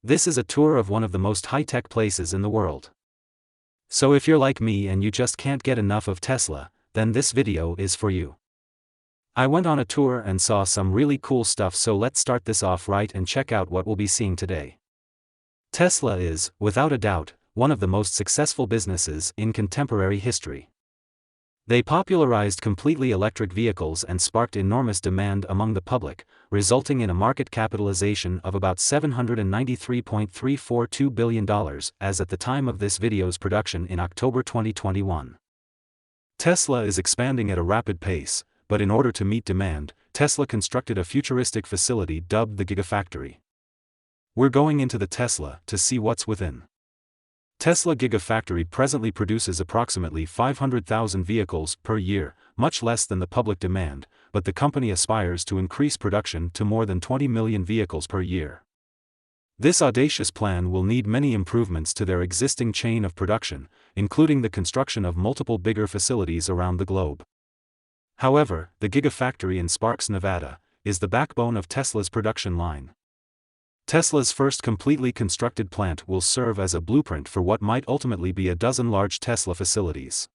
This is a tour of one of the most high-tech places in the world. So if you're like me and you just can't get enough of Tesla, then this video is for you. I went on a tour and saw some really cool stuff, so let's start this off right and check out what we'll be seeing today. Tesla is, without a doubt, one of the most successful businesses in contemporary history. They popularized completely electric vehicles and sparked enormous demand among the public, resulting in a market capitalization of about $793.342 billion as at the time of this video's production in October 2021. Tesla is expanding at a rapid pace, but in order to meet demand, Tesla constructed a futuristic facility dubbed the GigaFactory. We're going into the Tesla to see what's within. Tesla GigaFactory presently produces approximately 500,000 vehicles per year, much less than the public demand, but the company aspires to increase production to more than 20 million vehicles per year. This audacious plan will need many improvements to their existing chain of production, including the construction of multiple bigger facilities around the globe. However, the GigaFactory in Sparks, Nevada, is the backbone of Tesla's production line. Tesla's first completely constructed plant will serve as a blueprint for what might ultimately be a dozen large Tesla facilities.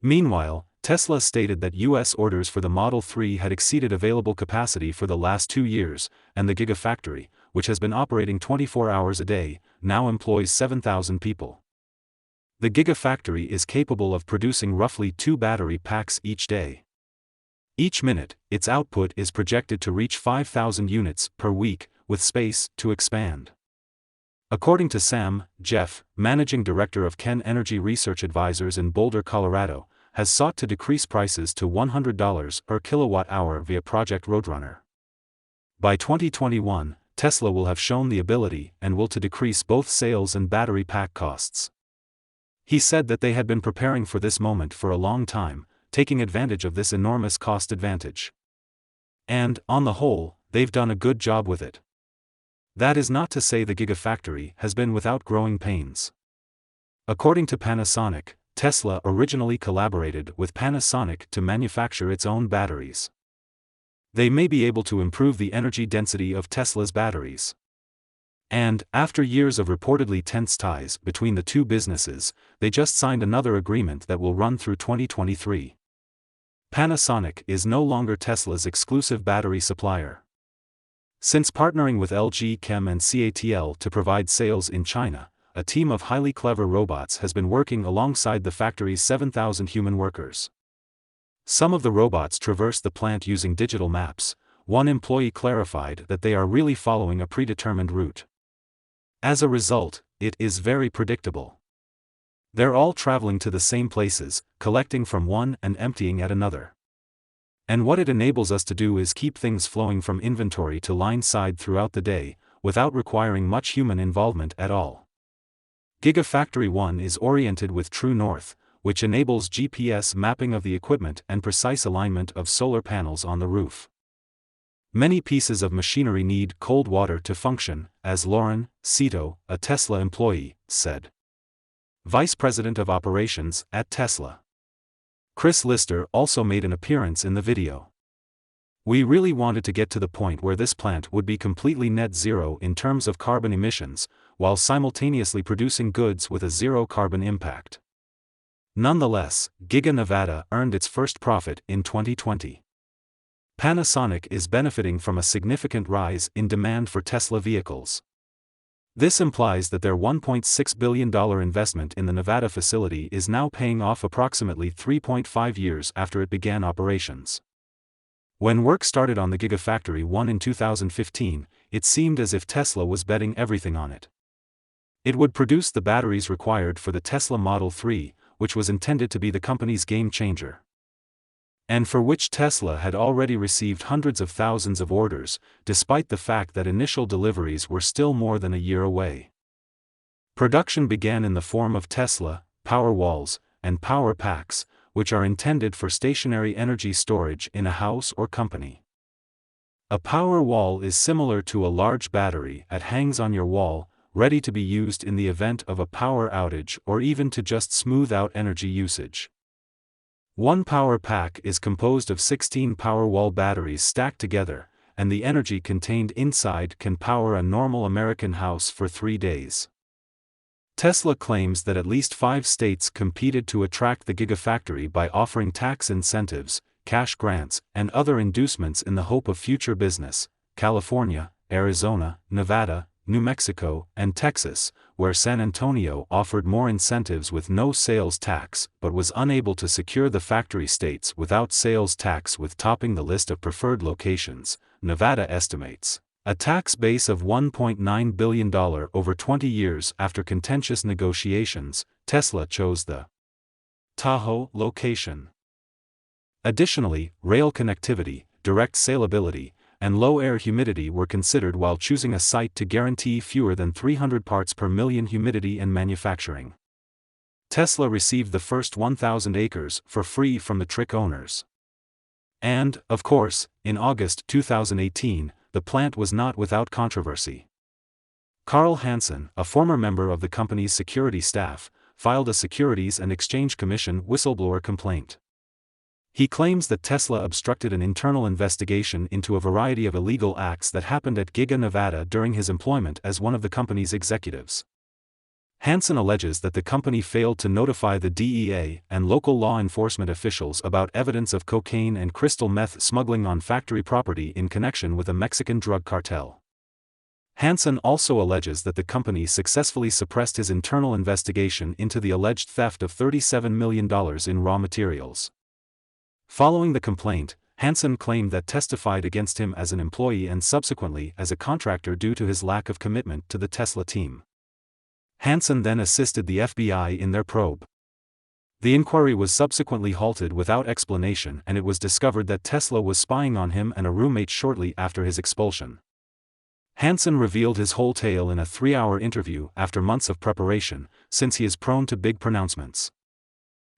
Meanwhile, Tesla stated that U.S. orders for the Model 3 had exceeded available capacity for the last 2 years, and the GigaFactory, which has been operating 24 hours a day, now employs 7,000 people. The GigaFactory is capable of producing roughly 2 battery packs each day. Each minute, its output is projected to reach 5,000 units per week, with space to expand. According to Sam, Jeff, managing director of Ken Energy Research Advisors in Boulder, Colorado, has sought to decrease prices to $100 per kilowatt-hour via Project Roadrunner. By 2021, Tesla will have shown the ability and will to decrease both sales and battery pack costs. He said that they had been preparing for this moment for a long time, taking advantage of this enormous cost advantage. And, on the whole, they've done a good job with it. That is not to say the GigaFactory has been without growing pains. According to Panasonic, Tesla originally collaborated with Panasonic to manufacture its own batteries. They may be able to improve the energy density of Tesla's batteries. And, after years of reportedly tense ties between the two businesses, they just signed another agreement that will run through 2023. Panasonic is no longer Tesla's exclusive battery supplier. Since partnering with LG Chem and CATL to provide sales in China, a team of highly clever robots has been working alongside the factory's 7,000 human workers. Some of the robots traverse the plant using digital maps. One employee clarified that they are really following a predetermined route. As a result, it is very predictable. They're all traveling to the same places, collecting from one and emptying at another. And what it enables us to do is keep things flowing from inventory to line side throughout the day, without requiring much human involvement at all. GigaFactory 1 is oriented with True North, which enables GPS mapping of the equipment and precise alignment of solar panels on the roof. Many pieces of machinery need cold water to function, as Lauren Cito, a Tesla employee, said. Vice President of Operations at Tesla. Chris Lister also made an appearance in the video. We really wanted to get to the point where this plant would be completely net zero in terms of carbon emissions, while simultaneously producing goods with a zero carbon impact. Nonetheless, Giga Nevada earned its first profit in 2020. Panasonic is benefiting from a significant rise in demand for Tesla vehicles. This implies that their $1.6 billion investment in the Nevada facility is now paying off approximately 3.5 years after it began operations. When work started on the GigaFactory 1 in 2015, it seemed as if Tesla was betting everything on it. It would produce the batteries required for the Tesla Model 3, which was intended to be the company's game changer. And for which Tesla had already received hundreds of thousands of orders, despite the fact that initial deliveries were still more than a year away. Production began in the form of Tesla Power Walls and Power Packs, which are intended for stationary energy storage in a house or company. A power wall is similar to a large battery that hangs on your wall, ready to be used in the event of a power outage or even to just smooth out energy usage. One power pack is composed of 16 Powerwall batteries stacked together, and the energy contained inside can power a normal American house for 3 days. Tesla claims that at least 5 states competed to attract the Gigafactory by offering tax incentives, cash grants, and other inducements in the hope of future business: California, Arizona, Nevada, New Mexico, and Texas, where San Antonio offered more incentives with no sales tax but was unable to secure the factory states without sales tax, with topping the list of preferred locations. Nevada estimates a tax base of $1.9 billion over 20 years. After contentious negotiations, Tesla chose the Tahoe location. Additionally, rail connectivity, direct salability, and low air humidity were considered while choosing a site to guarantee fewer than 300 parts per million humidity and manufacturing. Tesla received the first 1,000 acres for free from the trick owners. And, of course, in August 2018, the plant was not without controversy. Carl Hansen, a former member of the company's security staff, filed a Securities and Exchange Commission whistleblower complaint. He claims that Tesla obstructed an internal investigation into a variety of illegal acts that happened at Giga Nevada during his employment as one of the company's executives. Hansen alleges that the company failed to notify the DEA and local law enforcement officials about evidence of cocaine and crystal meth smuggling on factory property in connection with a Mexican drug cartel. Hansen also alleges that the company successfully suppressed his internal investigation into the alleged theft of $37 million in raw materials. Following the complaint, Hansen claimed that testified against him as an employee and subsequently as a contractor due to his lack of commitment to the Tesla team. Hansen then assisted the FBI in their probe. The inquiry was subsequently halted without explanation, and it was discovered that Tesla was spying on him and a roommate shortly after his expulsion. Hansen revealed his whole tale in a 3-hour interview after months of preparation, since he is prone to big pronouncements.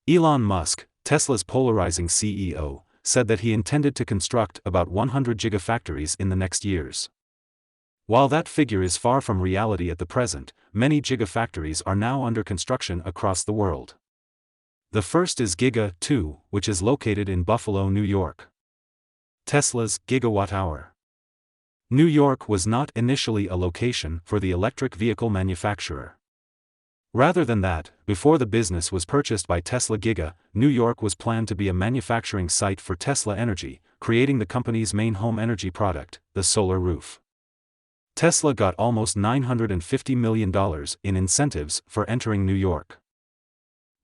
Elon Musk, Tesla's polarizing CEO, said that he intended to construct about 100 gigafactories in the next years. While that figure is far from reality at the present, many gigafactories are now under construction across the world. The first is Giga 2, which is located in Buffalo, New York. Tesla's gigawatt-hour. New York was not initially a location for the electric vehicle manufacturer. Rather than that, before the business was purchased by Tesla Giga, New York was planned to be a manufacturing site for Tesla Energy, creating the company's main home energy product, the solar roof. Tesla got almost $950 million in incentives for entering New York.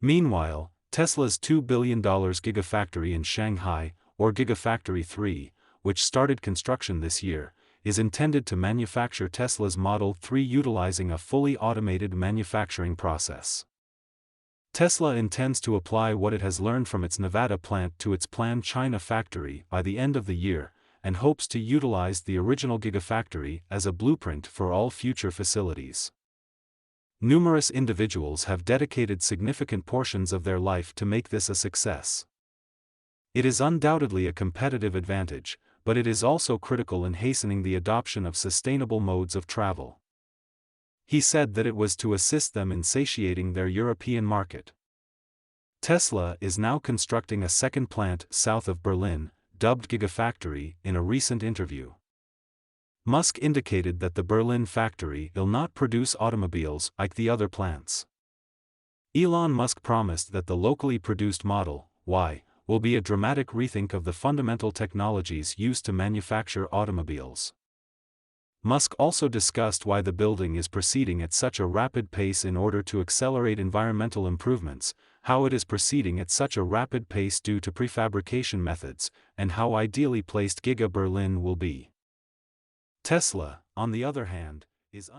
Meanwhile, Tesla's $2 billion Gigafactory in Shanghai, or Gigafactory 3, which started construction this year, is intended to manufacture Tesla's Model 3 utilizing a fully automated manufacturing process. Tesla intends to apply what it has learned from its Nevada plant to its planned China factory by the end of the year, and hopes to utilize the original Gigafactory as a blueprint for all future facilities. Numerous individuals have dedicated significant portions of their life to make this a success. It is undoubtedly a competitive advantage, but it is also critical in hastening the adoption of sustainable modes of travel. He said that it was to assist them in satiating their European market. Tesla is now constructing a second plant south of Berlin, dubbed Gigafactory, in a recent interview. Musk indicated that the Berlin factory will not produce automobiles like the other plants. Elon Musk promised that the locally produced Model Y will be a dramatic rethink of the fundamental technologies used to manufacture automobiles. Musk also discussed why the building is proceeding at such a rapid pace in order to accelerate environmental improvements, how it is proceeding at such a rapid pace due to prefabrication methods, and how ideally placed Giga Berlin will be. Tesla, on the other hand, is